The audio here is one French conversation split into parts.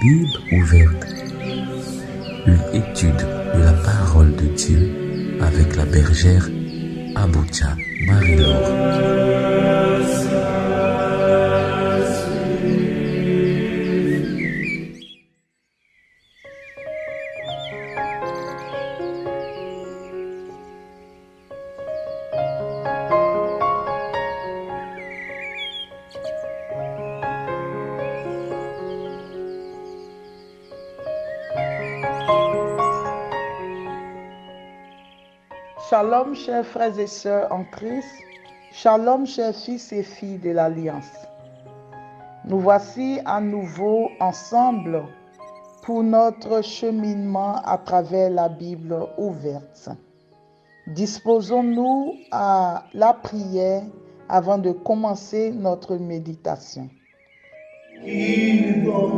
Bible ouverte, une étude de la parole de Dieu avec la bergère Aboucha Marie-Laure. Shalom, chers frères et sœurs en Christ. Shalom, chers fils et filles de l'Alliance. Nous voici à nouveau ensemble pour notre cheminement à travers la Bible ouverte. Disposons-nous à la prière avant de commencer notre méditation. Qu'il est bon,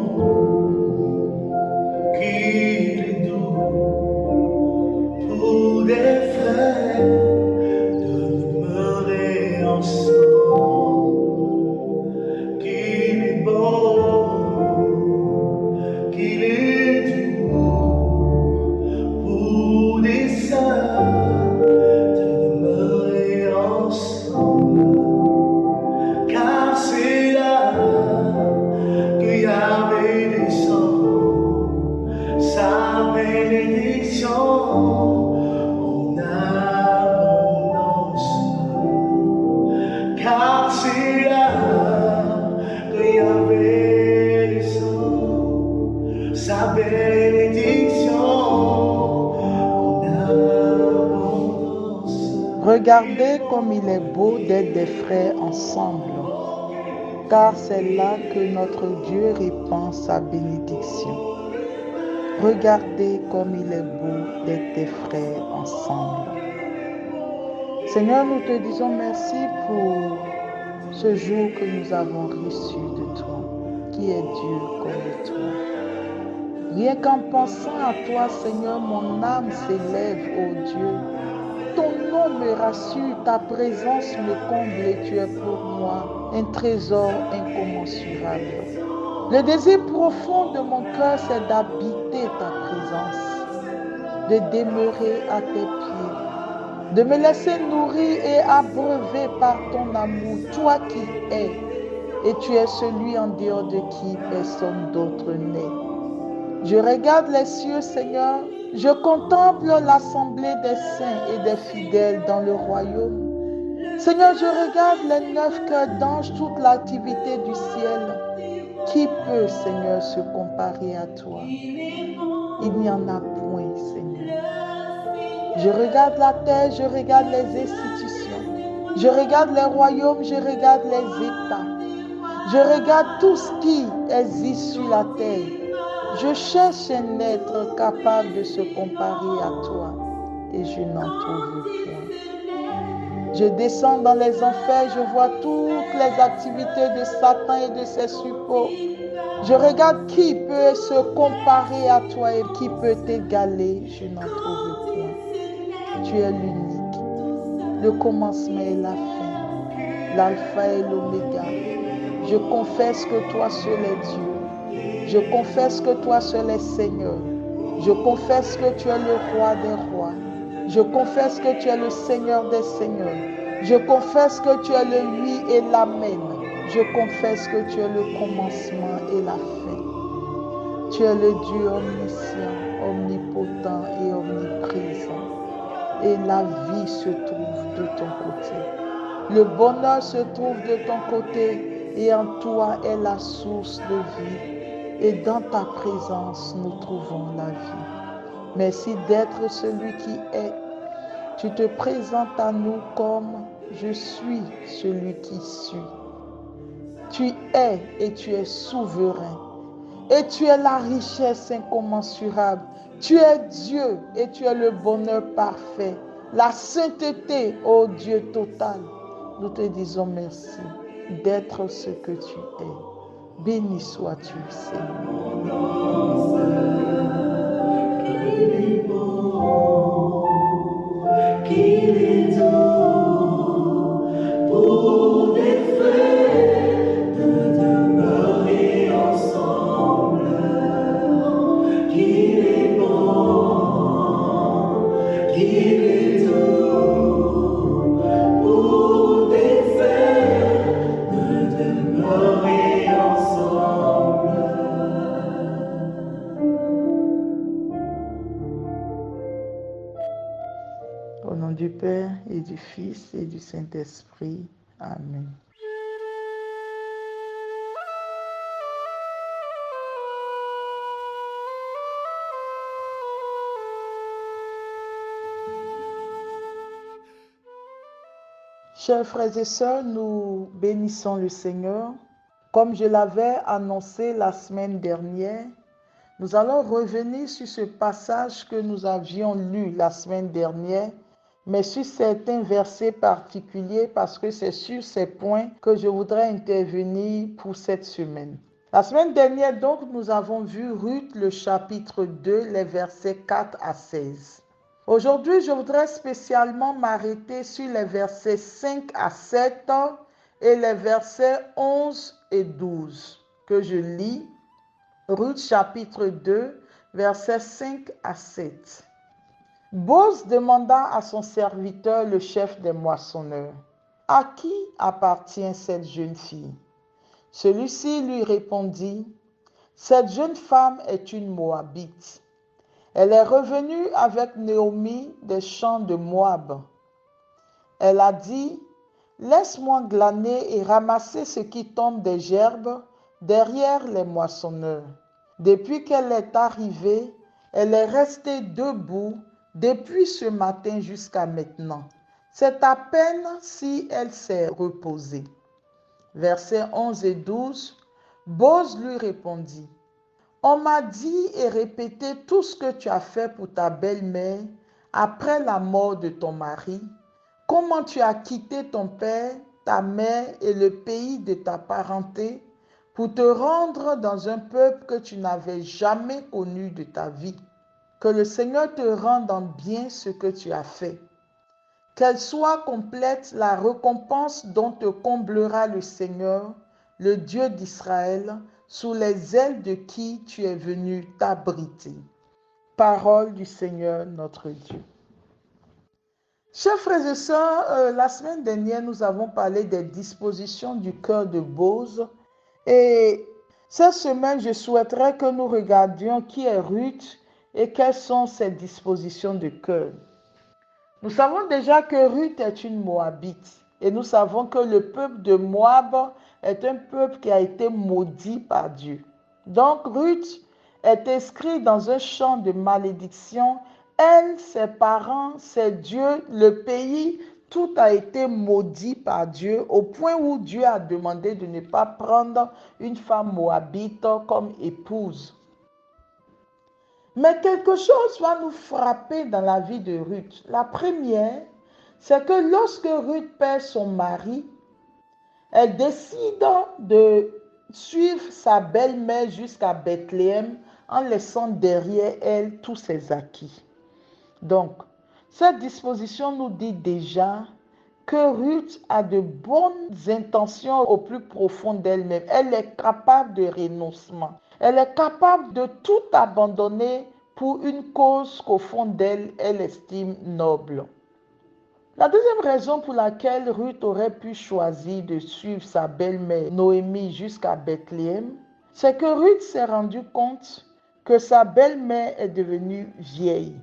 qu'il est doux pour des frères de demeurer ensemble. Qu'il est bon, qu'il est doux pour des sœurs de demeurer ensemble. Car c'est là que Yahvé descend sa bénédiction en abondance. Car c'est là que Yahvé descend sa bénédiction en abondance. Regardez comme il est beau d'être des frères ensemble, car c'est là que notre Dieu répand sa bénédiction. Regardez comme il est beau d'être des frères ensemble. Seigneur, nous te disons merci pour ce jour que nous avons reçu de toi, qui est Dieu comme toi. Rien qu'en pensant à toi, Seigneur, mon âme s'élève, ô Dieu. Ton nom me rassure, ta présence me comble et tu es pour moi un trésor incommensurable. Le désir profond de mon cœur, c'est d'habiter ta présence, de demeurer à tes pieds, de me laisser nourrir et abreuver par ton amour, toi qui es, et tu es celui en dehors de qui personne d'autre n'est. Je regarde les cieux, Seigneur, je contemple l'assemblée des saints et des fidèles dans le royaume. Seigneur, je regarde les 9 cœurs d'anges, toute l'activité du ciel. Qui peut, Seigneur, se comparer à toi? Il n'y en a point, Seigneur. Je regarde la terre, je regarde les institutions. Je regarde les royaumes, je regarde les États. Je regarde tout ce qui existe sur la terre. Je cherche un être capable de se comparer à toi et je n'en trouve point. Je descends dans les enfers, je vois toutes les activités de Satan et de ses suppôts. Je regarde qui peut se comparer à toi et qui peut t'égaler, je n'en trouve point. Tu es l'unique, le commencement et la fin, l'alpha et l'oméga. Je confesse que toi seul es Dieu. Je confesse que toi seul es Seigneur. Je confesse que tu es le roi des rois. Je confesse que tu es le Seigneur des seigneurs. Je confesse que tu es le oui et l'amen. Je confesse que tu es le commencement et la fin. Tu es le Dieu omniscient, omnipotent et omniprésent. Et la vie se trouve de ton côté. Le bonheur se trouve de ton côté et en toi est la source de vie. Et dans ta présence, nous trouvons la vie. Merci d'être celui qui est. Tu te présentes à nous comme je suis celui qui suis. Tu es et tu es souverain. Et tu es la richesse incommensurable. Tu es Dieu et tu es le bonheur parfait. La sainteté, ô Dieu total. Nous te disons merci d'être ce que tu es. Béni sois-tu, Seigneur. Qu'il est doux pour des frères de demeurer ensemble. Père et du Fils et du Saint-Esprit. Amen. Chers frères et sœurs, nous bénissons le Seigneur. Comme je l'avais annoncé la semaine dernière, nous allons revenir sur ce passage que nous avions lu la semaine dernière, mais sur certains versets particuliers parce que c'est sur ces points que je voudrais intervenir pour cette semaine. La semaine dernière, donc, nous avons vu Ruth, le chapitre 2, les versets 4 à 16. Aujourd'hui, je voudrais spécialement m'arrêter sur les versets 5 à 7 et les versets 11 et 12 que je lis. Ruth chapitre 2, versets 5 à 7. Boz demanda à son serviteur, le chef des moissonneurs, « À qui appartient cette jeune fille ?» Celui-ci lui répondit, « Cette jeune femme est une Moabite. Elle est revenue avec Naomi des champs de Moab. Elle a dit, « Laisse-moi glaner et ramasser ce qui tombe des gerbes derrière les moissonneurs. » Depuis qu'elle est arrivée, elle est restée debout depuis ce matin jusqu'à maintenant. C'est à peine si elle s'est reposée. Versets 11 et 12, Boz lui répondit, « On m'a dit et répété tout ce que tu as fait pour ta belle-mère après la mort de ton mari, comment tu as quitté ton père, ta mère et le pays de ta parenté pour te rendre dans un peuple que tu n'avais jamais connu de ta vie. Que le Seigneur te rende en bien ce que tu as fait. Qu'elle soit complète la récompense dont te comblera le Seigneur, le Dieu d'Israël, sous les ailes de qui tu es venu t'abriter. » Parole du Seigneur notre Dieu. Chers frères et sœurs, la semaine dernière, nous avons parlé des dispositions du cœur de Boz. Et cette semaine, je souhaiterais que nous regardions qui est Ruth et quelles sont ses dispositions de cœur. Nous savons déjà que Ruth est une Moabite et nous savons que le peuple de Moab est un peuple qui a été maudit par Dieu. Donc Ruth est inscrite dans un champ de malédiction. Elle, ses parents, ses dieux, le pays, tout a été maudit par Dieu au point où Dieu a demandé de ne pas prendre une femme moabite comme épouse. Mais quelque chose va nous frapper dans la vie de Ruth. La première, c'est que lorsque Ruth perd son mari, elle décide de suivre sa belle-mère jusqu'à Bethléem en laissant derrière elle tous ses acquis. Donc, cette disposition nous dit déjà que Ruth a de bonnes intentions au plus profond d'elle-même. Elle est capable de renoncement. Elle est capable de tout abandonner pour une cause qu'au fond d'elle, elle estime noble. La deuxième raison pour laquelle Ruth aurait pu choisir de suivre sa belle-mère Noémie jusqu'à Bethléem, c'est que Ruth s'est rendue compte que sa belle-mère est devenue vieille,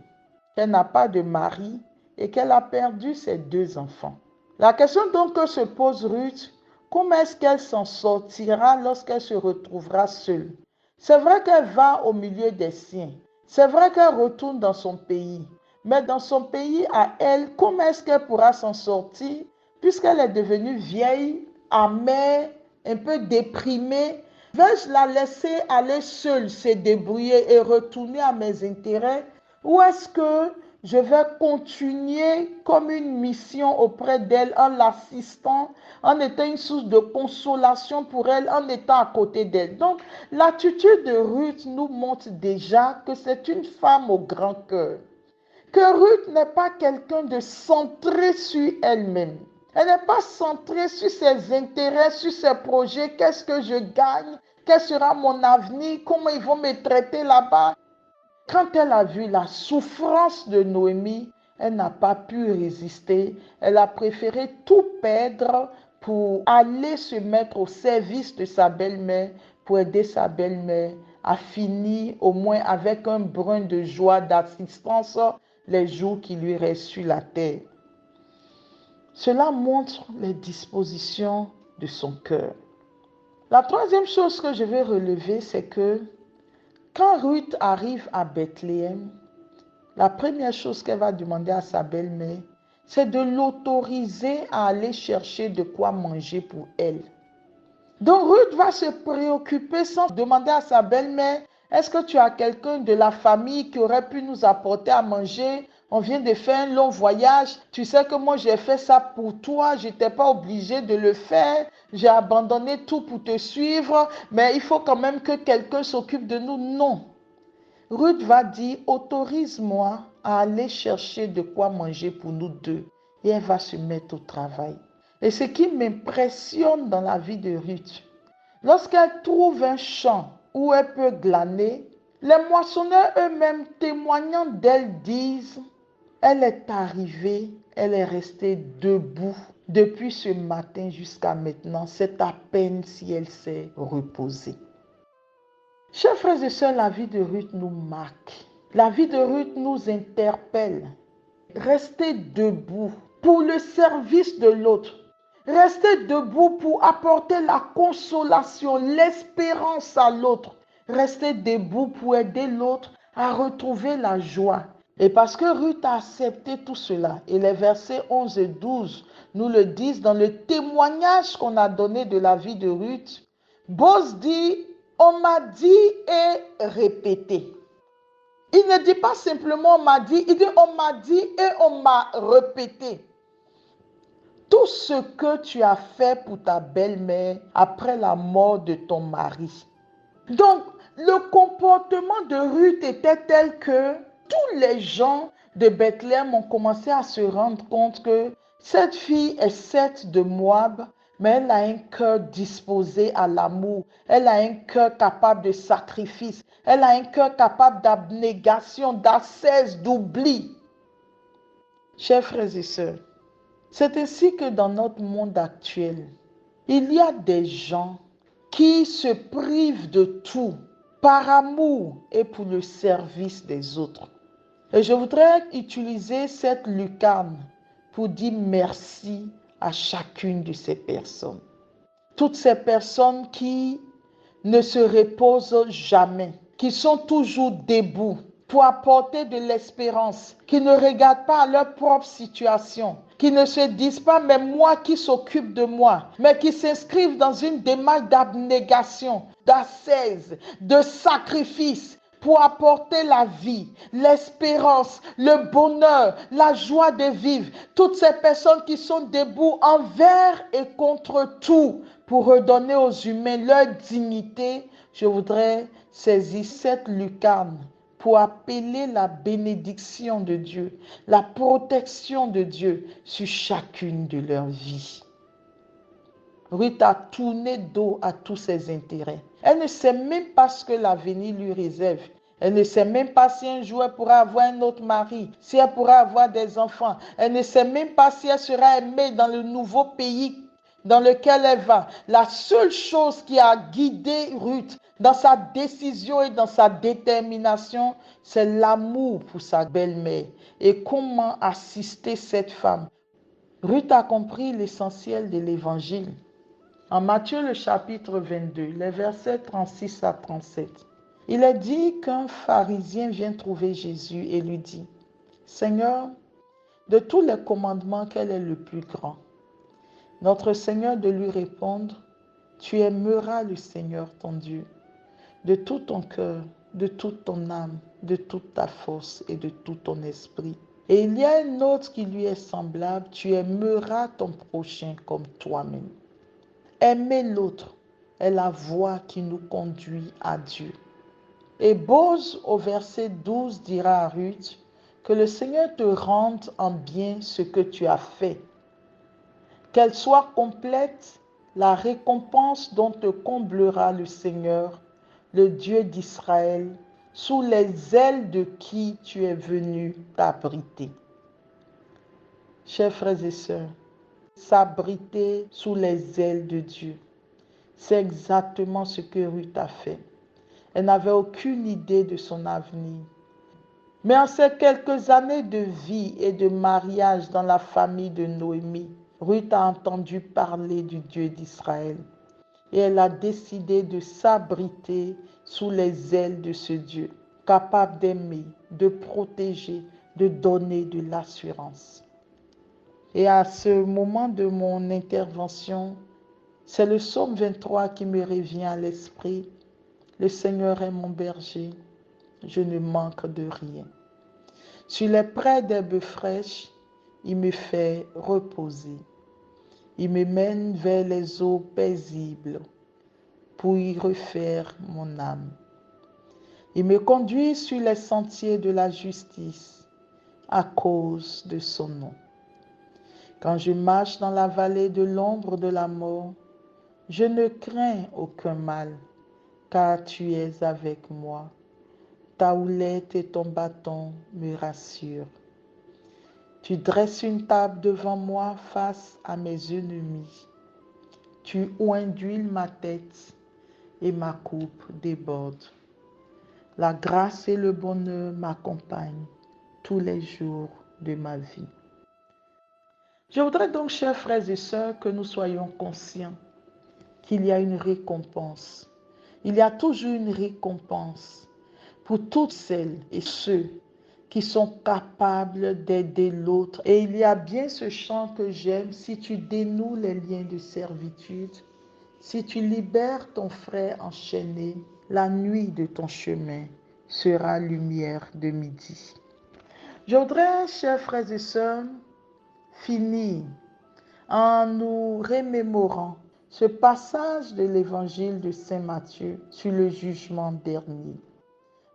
qu'elle n'a pas de mari et qu'elle a perdu ses 2 enfants. La question donc que se pose Ruth, comment est-ce qu'elle s'en sortira lorsqu'elle se retrouvera seule? C'est vrai qu'elle va au milieu des siens, c'est vrai qu'elle retourne dans son pays, mais dans son pays à elle, comment est-ce qu'elle pourra s'en sortir puisqu'elle est devenue vieille, amère, un peu déprimée? Vais-je la laisser aller seule se débrouiller et retourner à mes intérêts? Ou est-ce que je vais continuer comme une mission auprès d'elle en l'assistant, en étant une source de consolation pour elle, en étant à côté d'elle? Donc, l'attitude de Ruth nous montre déjà que c'est une femme au grand cœur. Que Ruth n'est pas quelqu'un de centré sur elle-même. Elle n'est pas centrée sur ses intérêts, sur ses projets. Qu'est-ce que je gagne? Quel sera mon avenir? Comment ils vont me traiter là-bas? Quand elle a vu la souffrance de Noémie, elle n'a pas pu résister. Elle a préféré tout perdre pour aller se mettre au service de sa belle-mère, pour aider sa belle-mère à finir au moins avec un brin de joie, d'assistance les jours qui lui restent sur la terre. Cela montre les dispositions de son cœur. La troisième chose que je vais relever, c'est que quand Ruth arrive à Bethléem, la première chose qu'elle va demander à sa belle-mère, c'est de l'autoriser à aller chercher de quoi manger pour elle. Donc Ruth va se préoccuper sans demander à sa belle-mère, est-ce que tu as quelqu'un de la famille qui aurait pu nous apporter à manger? On vient de faire un long voyage. Tu sais que moi j'ai fait ça pour toi. Je n'étais pas obligée de le faire. J'ai abandonné tout pour te suivre. Mais il faut quand même que quelqu'un s'occupe de nous. Non. Ruth va dire, autorise-moi à aller chercher de quoi manger pour nous deux. Et elle va se mettre au travail. Et ce qui m'impressionne dans la vie de Ruth, lorsqu'elle trouve un champ où elle peut glaner, les moissonneurs eux-mêmes témoignant d'elle disent, elle est arrivée, elle est restée debout depuis ce matin jusqu'à maintenant. C'est à peine si elle s'est reposée. Chers frères et sœurs, la vie de Ruth nous marque. La vie de Ruth nous interpelle. Rester debout pour le service de l'autre. Rester debout pour apporter la consolation, l'espérance à l'autre. Rester debout pour aider l'autre à retrouver la joie. Et parce que Ruth a accepté tout cela, et les versets 11 et 12 nous le disent dans le témoignage qu'on a donné de la vie de Ruth, Boz dit, on m'a dit et répété. Il ne dit pas simplement on m'a dit, il dit on m'a dit et on m'a répété. Tout ce que tu as fait pour ta belle-mère après la mort de ton mari. Donc, le comportement de Ruth était tel que tous les gens de Bethléem ont commencé à se rendre compte que cette fille est Seth de Moab, mais elle a un cœur disposé à l'amour. Elle a un cœur capable de sacrifice. Elle a un cœur capable d'abnégation, d'ascèse, d'oubli. Chers frères et sœurs, c'est ainsi que dans notre monde actuel, il y a des gens qui se privent de tout par amour et pour le service des autres. Et je voudrais utiliser cette lucarne pour dire merci à chacune de ces personnes. Toutes ces personnes qui ne se reposent jamais, qui sont toujours debout pour apporter de l'espérance, qui ne regardent pas à leur propre situation, qui ne se disent pas, mais moi qui s'occupe de moi, mais qui s'inscrivent dans une démarche d'abnégation, d'ascèse, de sacrifice pour apporter la vie, l'espérance, le bonheur, la joie de vivre. Toutes ces personnes qui sont debout envers et contre tout pour redonner aux humains leur dignité, je voudrais saisir cette lucarne pour appeler la bénédiction de Dieu, la protection de Dieu sur chacune de leurs vies. Ruth a tourné dos à tous ses intérêts. Elle ne sait même pas ce que l'avenir lui réserve. Elle ne sait même pas si un jour elle pourra avoir un autre mari, si elle pourra avoir des enfants. Elle ne sait même pas si elle sera aimée dans le nouveau pays dans lequel elle va. La seule chose qui a guidé Ruth dans sa décision et dans sa détermination, c'est l'amour pour sa belle-mère et comment assister cette femme. Ruth a compris l'essentiel de l'évangile. En Matthieu le chapitre 22, les versets 36 à 37, il est dit qu'un pharisien vient trouver Jésus et lui dit, « Seigneur, de tous les commandements, quel est le plus grand ?» Notre Seigneur de lui répondre, « Tu aimeras le Seigneur ton Dieu de tout ton cœur, de toute ton âme, de toute ta force et de tout ton esprit. Et il y a un autre qui lui est semblable, tu aimeras ton prochain comme toi-même. » Aimer l'autre est la voie qui nous conduit à Dieu. Et Boz, au verset 12, dira à Ruth, que le Seigneur te rende en bien ce que tu as fait. Qu'elle soit complète, la récompense dont te comblera le Seigneur, le Dieu d'Israël, sous les ailes de qui tu es venu t'abriter. Chers frères et sœurs, s'abriter sous les ailes de Dieu, c'est exactement ce que Ruth a fait. Elle n'avait aucune idée de son avenir. Mais en ces quelques années de vie et de mariage dans la famille de Noémie, Ruth a entendu parler du Dieu d'Israël et elle a décidé de s'abriter sous les ailes de ce Dieu, capable d'aimer, de protéger, de donner de l'assurance. Et à ce moment de mon intervention, c'est le psaume 23 qui me revient à l'esprit. Le Seigneur est mon berger, je ne manque de rien. Sur les prés d'herbes fraîches, il me fait reposer. Il me mène vers les eaux paisibles pour y refaire mon âme. Il me conduit sur les sentiers de la justice à cause de son nom. Quand je marche dans la vallée de l'ombre de la mort, je ne crains aucun mal, car tu es avec moi. Ta houlette et ton bâton me rassurent. Tu dresses une table devant moi face à mes ennemis. Tu oins d'huile ma tête et ma coupe déborde. La grâce et le bonheur m'accompagnent tous les jours de ma vie. Je voudrais donc, chers frères et sœurs, que nous soyons conscients qu'il y a une récompense. Il y a toujours une récompense pour toutes celles et ceux qui sont capables d'aider l'autre. Et il y a bien ce chant que j'aime: si tu dénoues les liens de servitude, si tu libères ton frère enchaîné, la nuit de ton chemin sera lumière de midi. Je voudrais, chers frères et sœurs, finir en nous remémorant ce passage de l'évangile de Saint Matthieu sur le jugement dernier.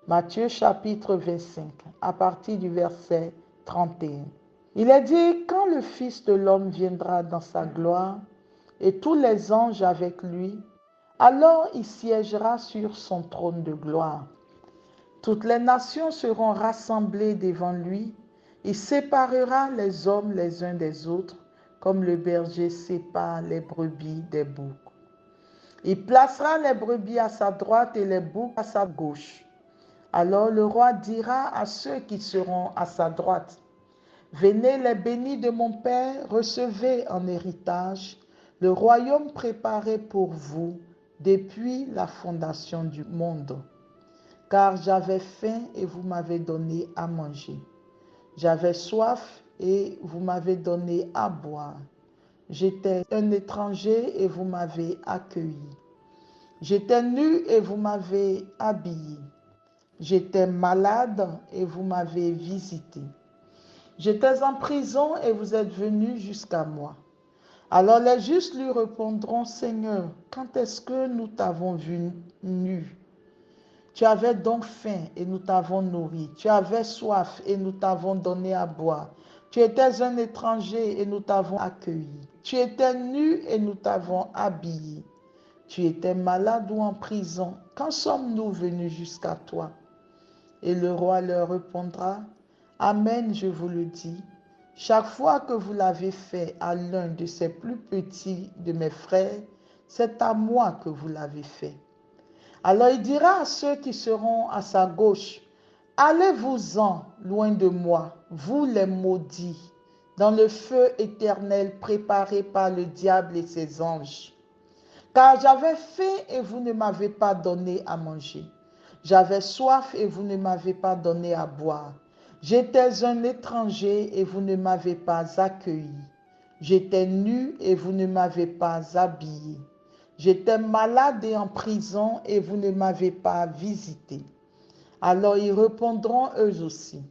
Matthieu chapitre 25, à partir du verset 31. Il est dit: quand le Fils de l'homme viendra dans sa gloire, et tous les anges avec lui, alors il siégera sur son trône de gloire. Toutes les nations seront rassemblées devant lui. Il séparera les hommes les uns des autres, comme le berger sépare les brebis des boucs. Il placera les brebis à sa droite et les boucs à sa gauche. Alors le roi dira à ceux qui seront à sa droite: venez les bénis de mon Père, recevez en héritage le royaume préparé pour vous depuis la fondation du monde. Car j'avais faim et vous m'avez donné à manger. J'avais soif et vous m'avez donné à boire. J'étais un étranger et vous m'avez accueilli. J'étais nu et vous m'avez habillé. J'étais malade et vous m'avez visité. J'étais en prison et vous êtes venus jusqu'à moi. Alors les justes lui répondront: Seigneur, quand est-ce que nous t'avons vu nu? Tu avais donc faim et nous t'avons nourri. Tu avais soif et nous t'avons donné à boire. Tu étais un étranger et nous t'avons accueilli. Tu étais nu et nous t'avons habillé. Tu étais malade ou en prison. Quand sommes-nous venus jusqu'à toi? Et le roi leur répondra: Amen, je vous le dis. Chaque fois que vous l'avez fait à l'un de ces plus petits de mes frères, c'est à moi que vous l'avez fait. Alors il dira à ceux qui seront à sa gauche: allez-vous-en loin de moi, vous les maudits, dans le feu éternel préparé par le diable et ses anges. Car j'avais faim et vous ne m'avez pas donné à manger. J'avais soif et vous ne m'avez pas donné à boire. J'étais un étranger et vous ne m'avez pas accueilli. J'étais nu et vous ne m'avez pas habillé. J'étais malade et en prison et vous ne m'avez pas visité. Alors ils répondront eux aussi: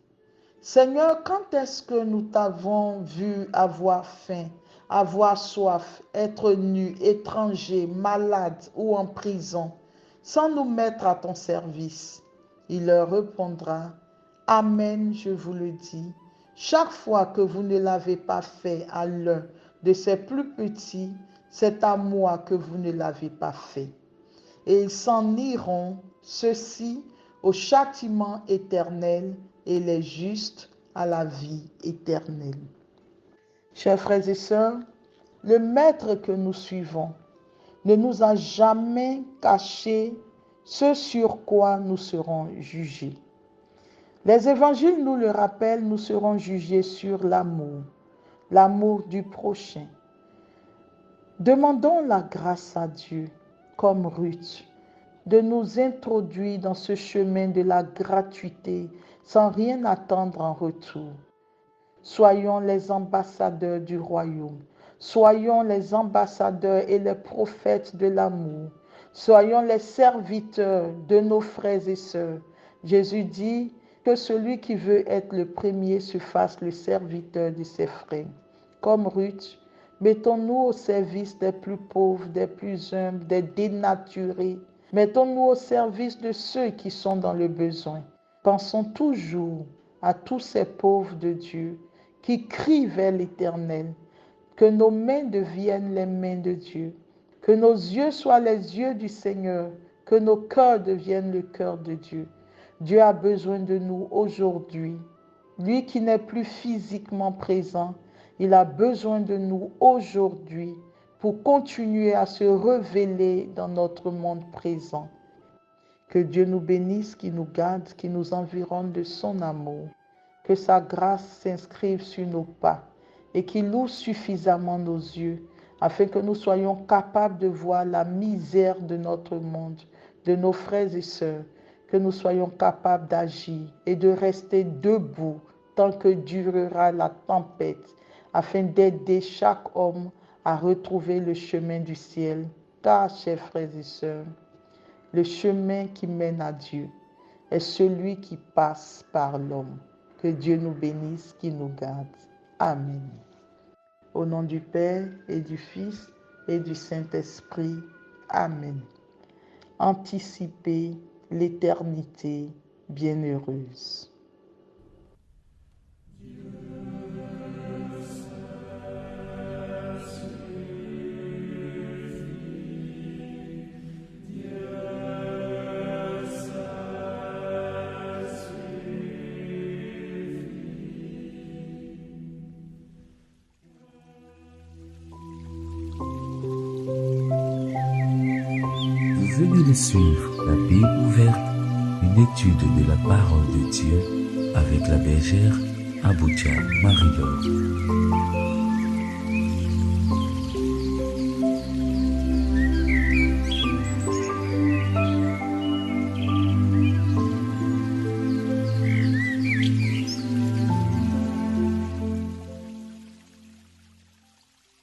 Seigneur, quand est-ce que nous t'avons vu avoir faim, avoir soif, être nu, étranger, malade ou en prison, sans nous mettre à ton service? Il leur répondra: Amen, je vous le dis, chaque fois que vous ne l'avez pas fait à l'un de ces plus petits, c'est à moi que vous ne l'avez pas fait. Et ils s'en iront, ceux-ci, au châtiment éternel et les justes à la vie éternelle. Chers frères et sœurs, le Maître que nous suivons ne nous a jamais caché ce sur quoi nous serons jugés. Les évangiles nous le rappellent, nous serons jugés sur l'amour du prochain, Demandons la grâce à Dieu, comme Ruth, de nous introduire dans ce chemin de la gratuité sans rien attendre en retour. Soyons les ambassadeurs du royaume. Soyons les ambassadeurs et les prophètes de l'amour. Soyons les serviteurs de nos frères et sœurs. Jésus dit que celui qui veut être le premier se fasse le serviteur de ses frères. Comme Ruth, mettons-nous au service des plus pauvres, des plus humbles, des dénaturés. Mettons-nous au service de ceux qui sont dans le besoin. Pensons toujours à tous ces pauvres de Dieu qui crient vers l'Éternel. Que nos mains deviennent les mains de Dieu. Que nos yeux soient les yeux du Seigneur. Que nos cœurs deviennent le cœur de Dieu. Dieu a besoin de nous aujourd'hui. Lui qui n'est plus physiquement présent, il a besoin de nous aujourd'hui pour continuer à se révéler dans notre monde présent. Que Dieu nous bénisse, qui nous garde, qui nous environne de son amour. Que sa grâce s'inscrive sur nos pas et qu'il ouvre suffisamment nos yeux afin que nous soyons capables de voir la misère de notre monde, de nos frères et sœurs, que nous soyons capables d'agir et de rester debout tant que durera la tempête, afin d'aider chaque homme à retrouver le chemin du ciel. Car, chers frères et sœurs, le chemin qui mène à Dieu est celui qui passe par l'homme. Que Dieu nous bénisse, qui nous garde. Amen. Au nom du Père et du Fils et du Saint-Esprit. Amen. Anticipez l'éternité bienheureuse. Venez de suivre la Bible ouverte, une étude de la parole de Dieu avec la bergère Aboutia Marie-Laure.